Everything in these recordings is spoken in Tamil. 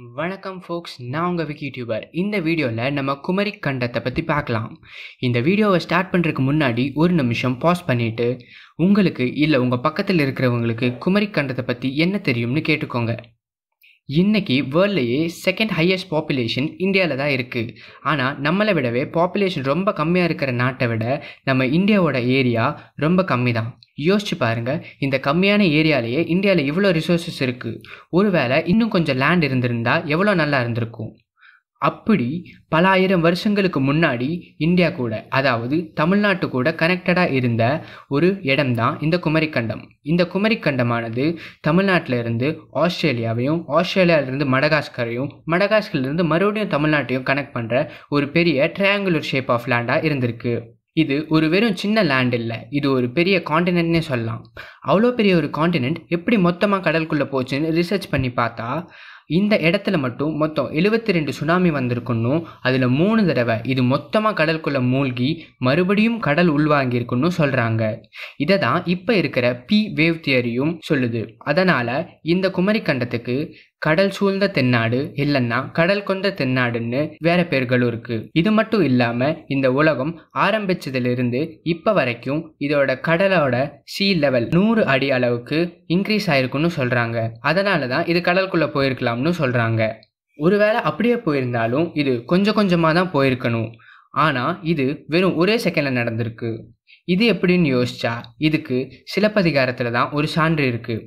வணக்கம் ஃபோக்ஸ், நான் உங்கள் விக்கி யூடியூபர். இந்த வீடியோவில் நம்ம குமரி கண்டத்தை பற்றி பார்க்கலாம். இந்த வீடியோவை ஸ்டார்ட் பண்ணுறதுக்கு முன்னாடி ஒரு நிமிஷம் பாஸ் பண்ணிவிட்டு உங்களுக்கு இல்லை உங்கள் பக்கத்தில் இருக்கிறவங்களுக்கு குமரி கண்டத்தை பற்றி என்ன தெரியும்னு கேட்டுக்கோங்க. இன்றைக்கி வேர்ல்ட்லேயே செகண்ட் ஹையஸ்ட் பாப்புலேஷன் இந்தியாவில் தான் இருக்குது. ஆனால் நம்மளை விடவே பாப்புலேஷன் ரொம்ப கம்மியாக இருக்கிற நாட்டை விட நம்ம இந்தியாவோட ஏரியா ரொம்ப கம்மி தான். யோசிச்சு பாருங்கள், இந்த கம்மியான ஏரியாலேயே இந்தியாவில் இவ்வளோ ரிசோர்ஸஸ் இருக்குது. ஒருவேளை இன்னும் கொஞ்சம் லேண்ட் இருந்திருந்தால் எவ்வளோ நல்லா இருந்திருக்கும். அப்படி பல ஆயிரம் வருஷங்களுக்கு முன்னாடி இந்தியா கூட, அதாவது தமிழ்நாட்டு கூட கனெக்டடாக இருந்த ஒரு இடம்தான் இந்த குமரிக்கண்டம். இந்த குமரிக்கண்டமானது தமிழ்நாட்டில் இருந்து ஆஸ்திரேலியாவையும், ஆஸ்திரேலியாவிலிருந்து மடகாஸ்கரையும், மடகாஸ்கர்லேருந்து மறுபடியும் தமிழ்நாட்டையும் கனெக்ட் பண்ணுற ஒரு பெரிய ட்ரையாங்குலர் ஷேப் ஆஃப் லேண்டாக இருந்திருக்கு. இது ஒரு வெறும் சின்ன லேண்ட் இல்லை, இது ஒரு பெரிய காண்டினென்ட்னே சொல்லலாம். அவ்வளோ பெரிய ஒரு காண்டினென்ட் எப்படி மொத்தமாக கடலுக்குள்ளே போச்சுன்னு ரிசர்ச் பண்ணி பார்த்தா இந்த இடத்துல மட்டும் மொத்தம் 72 சுனாமி வந்திருக்குன்னும், அதில் 3 தடவை இது மொத்தமாக கடலுக்குள்ளே மூழ்கி மறுபடியும் கடல் உள்வாங்கியிருக்குன்னு சொல்கிறாங்க. இதை தான் இப்போ இருக்கிற பி வேவ் தியரியும் சொல்லுது. அதனால் இந்த குமரிக்கண்டத்துக்கு கடல் சூழ்ந்த தென்னாடு இல்லைன்னா கடல் கொண்ட தென்னாடுன்னு வேற பேர்களும் இருக்குது. இது மட்டும் இல்லாமல் இந்த உலகம் ஆரம்பிச்சதிலிருந்து இப்போ வரைக்கும் இதோட கடலோட சீ லெவல் 100 அடி அளவுக்கு இன்க்ரீஸ் ஆயிருக்குன்னு சொல்கிறாங்க. அதனால தான் இது கடலுக்குள்ளே போயிருக்கலாம்னு சொல்கிறாங்க. ஒருவேளை அப்படியே போயிருந்தாலும் இது கொஞ்சம் கொஞ்சமாக தான் போயிருக்கணும். ஆனால் இது வெறும் ஒரே செகண்டில் நடந்திருக்கு. இது எப்படின்னு யோசிச்சா இதுக்கு சிலப்பதிகாரத்தில் தான் ஒரு சான்று இருக்குது.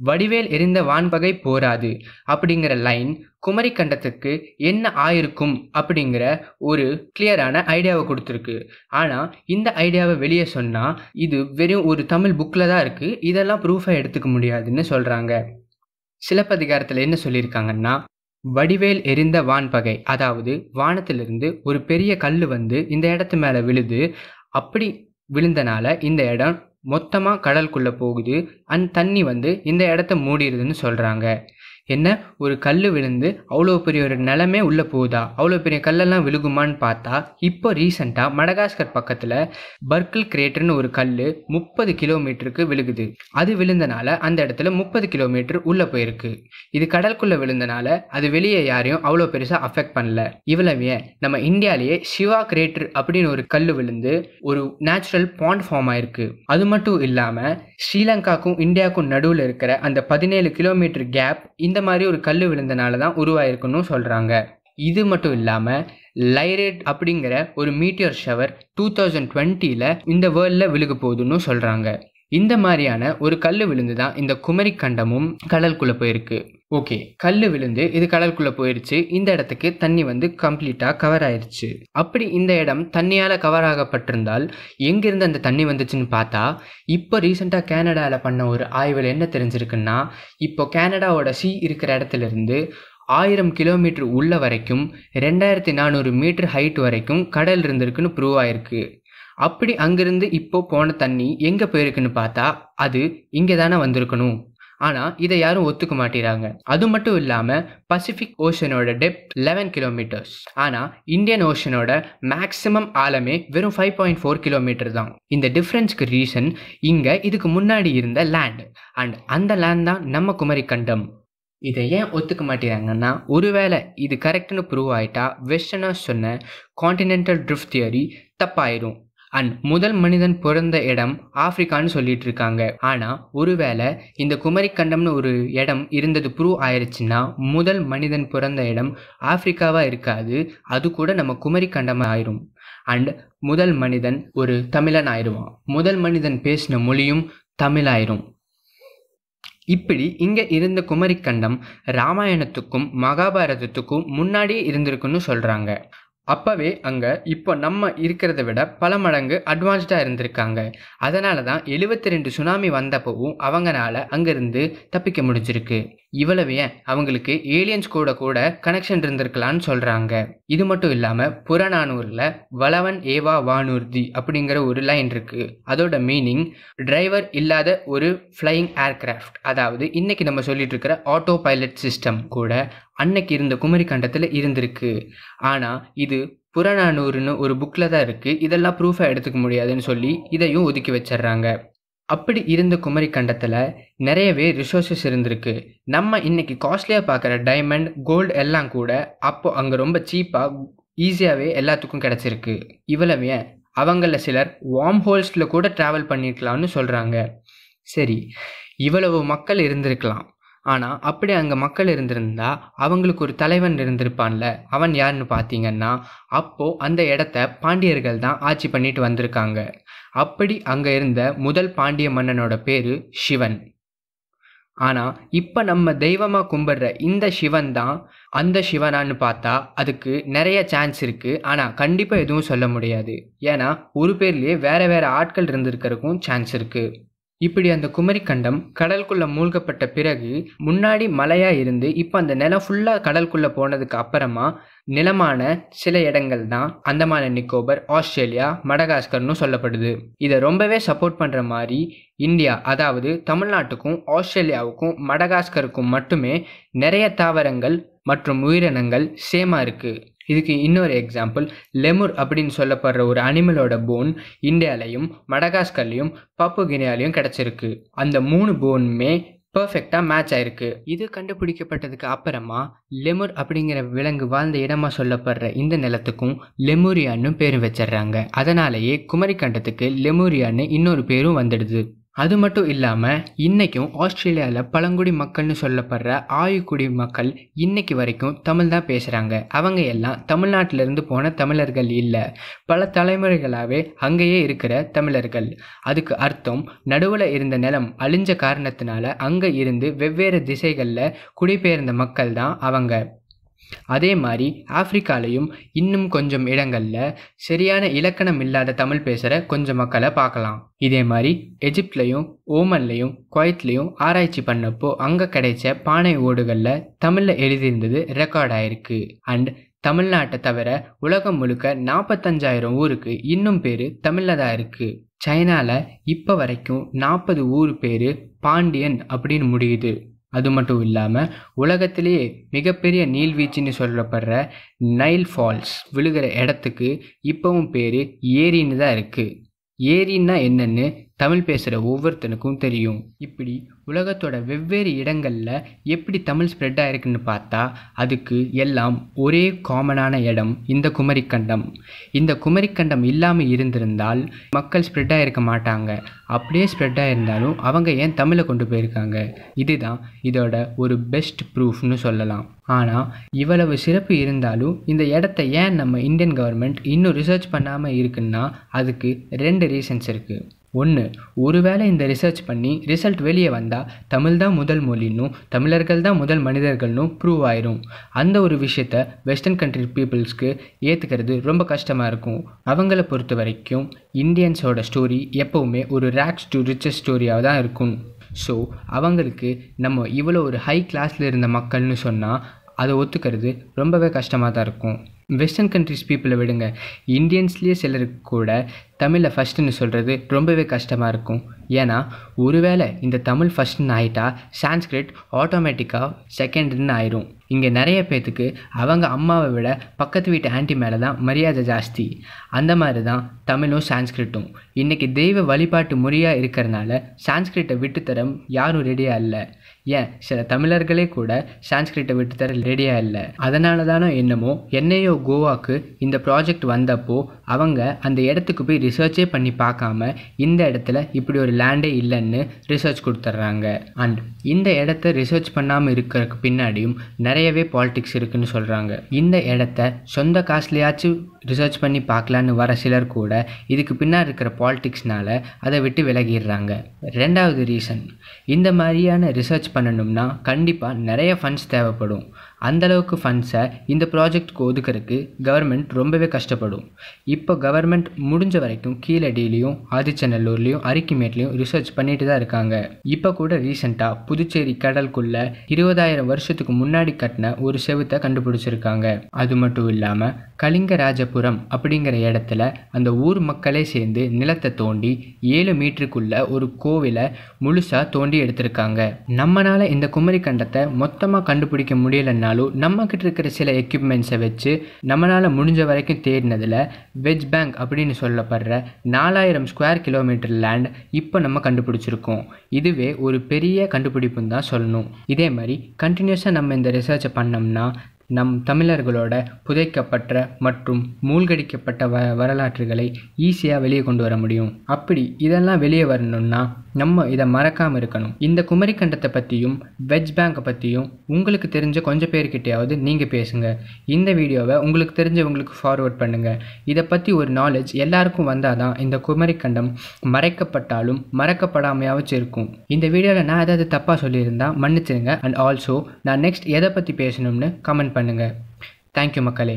வடிவேல் எரிந்த வான்பகை போராது அப்படிங்கிற லைன் குமரிக்கண்டத்துக்கு என்ன ஆயிருக்கும் அப்படிங்கிற ஒரு கிளியரான ஐடியாவை கொடுத்துருக்கு. ஆனால் இந்த ஐடியாவை வெளியே சொன்னால் இது வெறும் ஒரு தமிழ் புக்கில் தான் இருக்குது, இதெல்லாம் ப்ரூஃபாக எடுத்துக்க முடியாதுன்னு சொல்கிறாங்க. சிலப்பதிகாரத்தில் என்ன சொல்லியிருக்காங்கன்னா, வடிவேல் எரிந்த வான்பகை, அதாவது வானத்திலிருந்து ஒரு பெரிய கல் வந்து இந்த இடத்து மேலே விழுது. அப்படி விழுந்தனால இந்த இடம் மொத்தமாக கடலுக்குள்ளே போகுது. அந்த தண்ணி வந்து இந்த இடத்த மூடிடுதுன்னு சொல்கிறாங்க. என்ன, ஒரு கல் விழுந்து அவ்வளோ பெரிய ஒரு நிலமே உள்ளே போகுதா? அவ்வளோ பெரிய கல்லெல்லாம் விழுகுமான்னு பார்த்தா இப்போ ரீசெண்டாக மடகாஸ்கர் பக்கத்தில் பர்க்கிள் கிரேட்டர்னு ஒரு கல் 30 கிலோமீட்டருக்கு விழுகுது. அது விழுந்தனால அந்த இடத்துல 30 கிலோமீட்டர் உள்ளே போயிருக்கு. இது கடலுக்குள்ளே விழுந்தனால அது வெளியே யாரையும் அவ்வளோ பெருசாக அஃபெக்ட் பண்ணல. இவ்வளவே நம்ம இந்தியாவிலேயே சிவா கிரேட்டர் அப்படின்னு ஒரு கல் விழுந்து ஒரு நேச்சுரல் பாண்ட் ஃபார்ம் ஆயிருக்கு. அது மட்டும் இல்லாமல் ஸ்ரீலங்காக்கும் இந்தியாவுக்கும் நடுவில் இருக்கிற அந்த 17 கிலோமீட்டர் கேப் இந்த மாதிரி ஒரு கல் விழுந்தனால தான் உருவாயிருக்குன்னு சொல்கிறாங்க. இது மட்டும் இல்லாமல் லைரேட் அப்படிங்கிற ஒரு மீட்டியர் ஷவர் 2020 இந்த வேர்ல்டில் விழுக போகுதுன்னு சொல்கிறாங்க. இந்த மாதிரியான ஒரு கல் விழுந்து தான் இந்த குமரிக்கண்டமும் கடலுக்குள்ளே போயிருக்கு. ஓகே, கல் விழுந்து இது கடலுக்குள்ளே போயிடுச்சு. இந்த இடத்துக்கு தண்ணி வந்து கம்ப்ளீட்டாக கவர் ஆயிடுச்சு. அப்படி இந்த இடம் தண்ணியால் கவர் ஆகப்பட்டிருந்தால் எங்கேருந்து அந்த தண்ணி வந்துச்சுன்னு பார்த்தா, இப்போ ரீசெண்டாக கேனடாவில் பண்ண ஒரு ஆய்வில் என்ன தெரிஞ்சிருக்குன்னா, இப்போ கேனடாவோட சீ இருக்கிற இடத்துலேருந்து 1000 கிலோமீட்டர் உள்ள வரைக்கும் 2400 மீட்டர் ஹைட் வரைக்கும் கடல் இருந்திருக்குன்னு ப்ரூவ் ஆயிருக்கு. அப்படி அங்கிருந்து இப்போ போன தண்ணி எங்கே போயிருக்குன்னு பார்த்தா அது இங்கே தானே வந்திருக்கணும். ஆனால் இதை யாரும் ஒத்துக்க மாட்டேறாங்க. அது மட்டும் இல்லாமல் பசிபிக் ஓஷனோட டெப்த் 11 கிலோமீட்டர்ஸ். ஆனால் இந்தியன் ஓஷனோட மேக்ஸிமம் ஆழமே வெறும் 5.4 கிலோமீட்டர் தான். இந்த டிஃப்ரென்ஸ்க்கு ரீசன் இங்கே இதுக்கு முன்னாடி இருந்த லேண்ட், அண்ட் அந்த லேண்ட் தான் நம்ம குமரிக்கண்டம். இதை ஏன் ஒத்துக்க மாட்டேறாங்கன்னா, ஒருவேளை இது கரெக்டுன்னு ப்ரூவ் ஆகிட்டா வெஸ்டர்னர்ஸ் சொன்ன கான்டினென்டல் ட்ரிஃப்ட் தியரி தப்பாயிரும். அண்ட் முதல் மனிதன் பிறந்த இடம் ஆஃப்ரிக்கான்னு சொல்லிட்டு இருக்காங்க. ஆனால் ஒருவேளை இந்த குமரிக்கண்டம்னு ஒரு இடம் இருந்தது ப்ரூவ் ஆயிடுச்சுன்னா முதல் மனிதன் பிறந்த இடம் ஆஃப்ரிக்காவாக இருக்காது, அது கூட நம்ம குமரிக்கண்டமாக ஆயிரும். அண்ட் முதல் மனிதன் ஒரு தமிழன் ஆயிடுவான். முதல் மனிதன் பேசின மொழியும் தமிழாயிரும். இப்படி இங்கே இருந்த குமரிக்கண்டம் ராமாயணத்துக்கும் மகாபாரதத்துக்கும் முன்னாடியே இருந்திருக்குன்னு சொல்கிறாங்க. அப்போவே அங்கே இப்போ நம்ம இருக்கிறத விட பல மடங்கு அட்வான்ஸ்டாக இருந்திருக்காங்க. அதனால தான் 72 சுனாமி வந்தப்பவும் அவங்களால அங்கேருந்து தப்பிக்க முடிஞ்சிருக்கு. இவ்வளவு ஏன், அவங்களுக்கு ஏலியன்ஸ் கூட கனெக்ஷன் இருந்திருக்கலான்னு சொல்கிறாங்க. இது மட்டும் இல்லாமல் புறநானூரில் வளவன் ஏவா வானூர்தி அப்படிங்கிற ஒரு லைன் இருக்குது. அதோட மீனிங் டிரைவர் இல்லாத ஒரு ஃப்ளையிங் ஏர்கிராஃப்ட். அதாவது இன்றைக்கி நம்ம சொல்லிட்டு இருக்கிற ஆட்டோ பைலட் சிஸ்டம் கூட அன்னைக்கு இருந்த குமரிக்கண்டத்தில் இருந்திருக்கு. ஆனால் இது புறநானூறுன்னு ஒரு புக்கில் தான் இருக்குது. இதெல்லாம் ப்ரூஃபாக எடுத்துக்க முடியாதுன்னு சொல்லி இதையும் ஒதுக்கி வச்சிடுறாங்க. அப்படி இருந்த குமரி கண்டத்தில் நிறையவே ரிசோர்ஸஸ் இருந்திருக்கு. நம்ம இன்னைக்கு காஸ்ட்லியாக பார்க்குற டைமண்ட், கோல்டு எல்லாம் கூட அப்போ அங்கே ரொம்ப சீப்பாக ஈஸியாகவே எல்லாத்துக்கும் கிடச்சிருக்கு. இவ்வளவு ஏன், அவங்கள சிலர் வார்ம் ஹோல்ஸில் கூட ட்ராவல் பண்ணியிருக்கலாம்னு சொல்கிறாங்க. சரி, இவ்வளவு மக்கள் இருந்திருக்கலாம். ஆனால் அப்படி அங்கே மக்கள் இருந்திருந்தா அவங்களுக்கு ஒரு தலைவன் இருந்திருப்பான்ல. அவன் யாருன்னு பார்த்தீங்கன்னா, அப்போது அந்த இடத்த பாண்டியர்கள் தான் ஆட்சி பண்ணிட்டு வந்திருக்காங்க. அப்படி அங்கே இருந்த முதல் பாண்டிய மன்னனோட பேர் சிவன். ஆனால் இப்போ நம்ம தெய்வமாக கும்பிட்ற இந்த சிவன் தான் அந்த சிவனான்னு பார்த்தா அதுக்கு நிறைய சான்ஸ் இருக்குது. ஆனால் கண்டிப்பாக எதுவும் சொல்ல முடியாது. ஏன்னா ஒரு பேர்லேயே வேறு வேறு ஆட்கள் இருந்திருக்கிறதுக்கும் சான்ஸ் இருக்குது. இப்படி அந்த குமரிக்கண்டம் கடலுக்குள்ளே மூழ்கப்பட்ட பிறகு முன்னாடி மலையாக இருந்து இப்போ அந்த நிலம் ஃபுல்லாக கடலுக்குள்ளே போனதுக்கு அப்புறமா நிலமான சில இடங்கள் தான் அந்தமான் அண்ட் நிக்கோபர், ஆஸ்திரேலியா, மடகாஸ்கர்னு சொல்லப்படுது. இதை ரொம்பவே சப்போர்ட் பண்ணுற மாதிரி இந்தியா, அதாவது தமிழ்நாட்டுக்கும் ஆஸ்திரேலியாவுக்கும் மடகாஸ்கருக்கும் மட்டுமே நிறைய தாவரங்கள் மற்றும் உயிரினங்கள் சேமாக இருக்குது. இதுக்கு இன்னொரு எக்ஸாம்பிள், லெமுர் அப்படின்னு சொல்லப்படுற ஒரு அனிமலோட போன் இந்தியாலையும் மடகாஸ்கர்லையும் பப்புகினியாலையும் கிடச்சிருக்கு. அந்த 3 போனுமே பர்ஃபெக்டாக மேட்ச் ஆயிருக்கு. இது கண்டுபிடிக்கப்பட்டதுக்கு அப்புறமா லெமுர் அப்படிங்கிற விலங்கு வாழ்ந்த இடமா சொல்லப்படுற இந்த நிலத்துக்கும் லெமூரியான்னு பேர் வச்சிடுறாங்க. அதனாலேயே குமரிக்கண்டத்துக்கு லெமூரியான்னு இன்னொரு பேரும் வந்துடுது. அது மட்டும் இல்லாமல் இன்றைக்கும் ஆஸ்திரேலியாவில் பழங்குடி மக்கள்னு சொல்லப்படுற ஆயுக்குடி மக்கள் இன்னைக்கு வரைக்கும் தமிழ் தான் பேசுகிறாங்க. அவங்க எல்லாம் தமிழ்நாட்டிலேருந்து போன தமிழர்கள் இல்லை, பல தலைமுறைகளாகவே அங்கேயே இருக்கிற தமிழர்கள். அதுக்கு அர்த்தம், நடுவில் இருந்த நிலம் அழிஞ்ச காரணத்தினால அங்கே இருந்து வெவ்வேறு திசைகளில் குடிபெயர்ந்த மக்கள் தான் அவங்க. அதே மாதிரி ஆப்பிரிக்காலையும் இன்னும் கொஞ்சம் இடங்களில் சரியான இலக்கணம் இல்லாத தமிழ் பேசுகிற கொஞ்சம் மக்களை பார்க்கலாம். இதே மாதிரி எஜிப்ட்லையும் ஓமன்லையும் குவைத்லையும் ஆராய்ச்சி பண்ணப்போ அங்கே கிடைச்ச பானை ஓடுகளில் தமிழில் எழுதியிருந்தது ரெக்கார்ட் ஆயிருக்கு. அண்ட் தமிழ்நாட்டை தவிர உலகம் முழுக்க 45,000 ஊருக்கு இன்னும் பேர் தமிழில் தான் இருக்குது. சைனாவில் இப்போ வரைக்கும் 40 ஊர் பேர் பாண்டியன் அப்படின்னு முடியுது. அது மட்டும் இல்லாமல் உலகத்திலேயே மிகப்பெரிய நீர்வீழ்ச்சின்னு சொல்லப்படுற நைல் ஃபால்ஸ் விழுகிற இடத்துக்கு இப்போவும் பேர் ஏரின்னு தான் இருக்குது. ஏரின்னா என்னன்னு தமிழ் பேசுகிற ஒவ்வொருத்தனுக்கும் தெரியும். இப்படி உலகத்தோட வெவ்வேறு இடங்களில் எப்படி தமிழ் ஸ்ப்ரெட் ஆகிருக்குன்னு பார்த்தா அதுக்கு எல்லாம் ஒரே காமனான இடம் இந்த குமரிக்கண்டம். இந்த குமரிக்கண்டம் இல்லாமல் இருந்திருந்தால் மக்கள் ஸ்ப்ரெட் ஆகிருக்க மாட்டாங்க. அப்படியே ஸ்ப்ரெட் ஆகிருந்தாலும் அவங்க ஏன் தமிழை கொண்டு போயிருக்காங்க? இதுதான் இதோட ஒரு பெஸ்ட் ப்ரூஃப்னு சொல்லலாம். ஆனால் இவ்வளவு சிறப்பு இருந்தாலும் இந்த இடத்த ஏன் நம்ம இந்தியன் கவர்மெண்ட் இன்னும் ரிசர்ச் பண்ணாமல் இருக்குன்னா அதுக்கு 2 ரீசன்ஸ் இருக்குது. ஒன்று, ஒருவேளை இந்த ரிசர்ச் பண்ணி ரிசல்ட் வெளியே வந்தால் தமிழ் தான் முதல் மொழின்னும் தமிழர்கள் தான் முதல் மனிதர்கள்னும் ப்ரூவ் ஆயிரும். அந்த ஒரு விஷயத்த வெஸ்டர்ன் கண்ட்ரி பீப்புள்ஸ்க்கு ஏற்றுக்கிறது ரொம்ப கஷ்டமாக இருக்கும். அவங்கள பொறுத்த வரைக்கும் இந்தியன்ஸோட ஸ்டோரி எப்போவுமே ஒரு ரேக்ஸ் டு ரிச்சஸ் ஸ்டோரியாக தான் இருக்கும். ஸோ அவங்களுக்கு நம்ம இவ்வளோ ஒரு ஹை கிளாஸில் இருந்த மக்கள்னு சொன்னால் அதை ஒத்துக்கிறது ரொம்பவே கஷ்டமாக தான் இருக்கும். வெஸ்டர்ன் கண்ட்ரிஸ் பீப்புளை விடுங்க, இந்தியன்ஸ்லேயே சிலருக்கு கூட தமிழை ஃபஸ்ட்டுன்னு சொல்கிறது ரொம்பவே கஷ்டமாக இருக்கும். ஏன்னா ஒருவேளை இந்த தமிழ் ஃபஸ்ட்டுன்னு ஆகிட்டா சான்ஸ்கிரிட் ஆட்டோமேட்டிக்காக செகண்டுன்னு ஆயிரும். இங்கே நிறைய பேர்த்துக்கு அவங்க அம்மாவை விட பக்கத்து வீட்டு ஆன்டி மேலே தான் மரியாதை ஜாஸ்தி. அந்த மாதிரி தான் தமிழும் சான்ஸ்கிரிட்டும். இன்றைக்கி தெய்வ வழிபாட்டு முறையாக இருக்கிறதுனால சான்ஸ்கிரிட்டை விட்டுத்தர யாரும் ரெடியாக இல்லை. ஏன் சில தமிழர்களே கூட சான்ஸ்கிரிட்டை விட்டுத்தர ரெடியாக இல்லை. அதனால தானோ என்னமோ என்னையோ கோவாக்கு இந்த ப்ராஜெக்ட் வந்தப்போ அவங்க அந்த இடத்துக்கு போய் ரிசர்ச்சே பண்ணி பார்க்காம இந்த இடத்துல இப்படி ஒரு லேண்டே இல்லைன்னு ரிசர்ச் கொடுத்துட்றாங்க. அண்ட் இந்த இடத்த ரிசர்ச் பண்ணாமல் இருக்கிறதுக்கு பின்னாடியும் நிறையவே பாலிடிக்ஸ் இருக்குன்னு சொல்கிறாங்க. இந்த இடத்த சொந்த காசுலையாச்சும் ரிசர்ச் பண்ணி பார்க்கலான்னு வர சிலர் கூட இதுக்கு பின்னாடி இருக்கிற பாலிடிக்ஸ்னால அதை விட்டு விலகிடுறாங்க. 2வது ரீசன், இந்த மாதிரியான ரிசர்ச் பண்ணணும்னா கண்டிப்பாக நிறைய ஃபண்ட்ஸ் தேவைப்படும். அந்தளவுக்கு ஃபண்ட்ஸை இந்த ப்ராஜெக்டுக்கு ஒதுக்கிறதுக்கு கவர்மெண்ட் ரொம்பவே கஷ்டப்படும். இப்போ கவர்மெண்ட் முடிஞ்ச வரைக்கும் கீழடியிலையும் ஆதிச்சநல்லூர்லேயும் அரிக்கிமேட்லேயும் ரிசர்ச் பண்ணிட்டு தான் இருக்காங்க. இப்போ கூட ரீசெண்டாக புதுச்சேரி கடலுக்குள்ளே 20,000 வருஷத்துக்கு முன்னாடி கட்டின ஒரு செவுத்தை கண்டுபிடிச்சிருக்காங்க. அது மட்டும் இல்லாமல் கலிங்கராஜபுரம் அப்படிங்கிற இடத்துல அந்த ஊர் மக்களே சேர்ந்து நிலத்தை தோண்டி 7 மீட்டருக்குள்ள ஒரு கோவிலை முழுசாக தோண்டி எடுத்திருக்காங்க. நம்மளால் இந்த குமரிக்கண்டத்தை மொத்தமாக கண்டுபிடிக்க முடியலைன்னா இல்லைனாலும் நம்மக்கிட்ட இருக்கிற சில எக்யூப்மெண்ட்ஸை வச்சு நம்மளால் முடிஞ்ச வரைக்கும் தேடினதில் வெஜ் பேங்க் அப்படின்னு சொல்லப்படுற 4000 ஸ்கொயர் கிலோமீட்டர் லேண்ட் இப்போ நம்ம கண்டுபிடிச்சிருக்கோம். இதுவே ஒரு பெரிய கண்டுபிடிப்புன்னு தான் சொல்லணும். இதே மாதிரி கண்டினியூஸாக நம்ம இந்த ரிசர்ச்சை பண்ணோம்னா நம் தமிழர்களோட புதைக்கப்பட்ட மற்றும் மூழ்கடிக்கப்பட்ட வரலாற்றுகளை ஈஸியாக வெளியே கொண்டு வர முடியும். அப்படி இதெல்லாம் வெளியே வரணும்னா நம்ம இதை மறக்காமல் இருக்கணும். இந்த குமரிக்கண்டத்தை பற்றியும் வெஜ் பேங்கை பற்றியும் உங்களுக்கு தெரிஞ்ச கொஞ்சம் பேர்கிட்டையாவது நீங்கள் பேசுங்க. இந்த வீடியோவை உங்களுக்கு தெரிஞ்சவங்களுக்கு ஃபார்வர்ட் பண்ணுங்கள். இதை பற்றி ஒரு நாலேஜ் எல்லாருக்கும் வந்தால் தான் இந்த குமரிக்கண்டம் மறைக்கப்பட்டாலும் மறக்கப்படாமையாச்சும் இருக்கும். இந்த வீடியோவில் நான் ஏதாவது தப்பாக சொல்லியிருந்தால் மன்னிச்சிருங்க. அண்ட் ஆல்சோ நான் நெக்ஸ்ட் எதை பற்றி பேசணும்னு கமெண்ட் பண்ணுங்கள். தேங்க்யூ மக்களே.